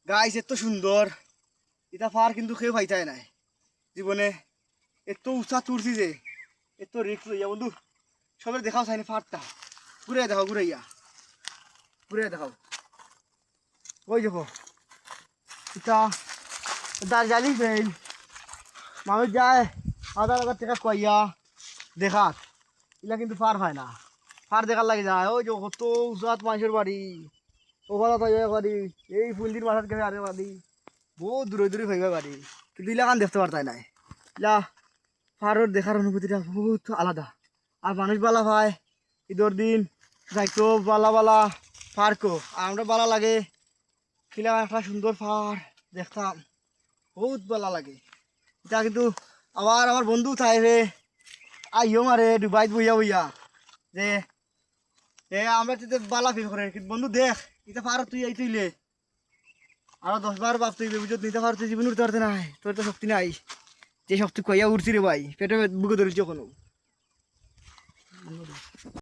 Guys এত সুন্দর এটা ফার কিন্তু কেউ পাইতাই নাই জীবনে। এত উঁচা তুলছি যে এত রিক্স লইয়া বন্ধু সবের দেখাও চাইনি ফারটা। ঘুরে দেখাও ঘুরে দেখাও ওই দেখো এটা দার্জালি ফেল মানুষ যায় 1000 টাকা কইয়া দেখাত এগুলা কিন্তু ফার হয় না। ফার দেখার লাগে যায় ওই যে কত উঁচাত মানুষের বাড়ি ওখানে বাড়ি এই ফুলদির মাথার কাছে আরে বাড়ি বহুত দূরে দূরে হইবে বাড়ি কিন্তু ইলাকান দেখতে পারতাই নাই। ইলা ফারর দেখার অনুভূতিটা বহুত আলাদা। আর মানুষ বালা ভাই ঈদের দিন যাইতো বালা বালা ফারকো আর আমরা বালা লাগে খিলা একটা সুন্দর ফার দেখতাম বহুত বালা লাগে। এটা কিন্তু আবার আমার বন্ধু থাই রে আইও মারে ডুবাইত বইয়া বইয়া যে আমরা তো বালা ফিল করে কিন্তু বন্ধু দেখ এটা পার তুই এই তুইলে আরো 10 বার বাপ তুই বুঝত নিতে পারতে জীবন উঠতে পারতে নাই তোর তো শক্তি নাই যে শক্তি কইয়া উঠছি রে ভাই পেটে বুকে ধরেছি কোনো।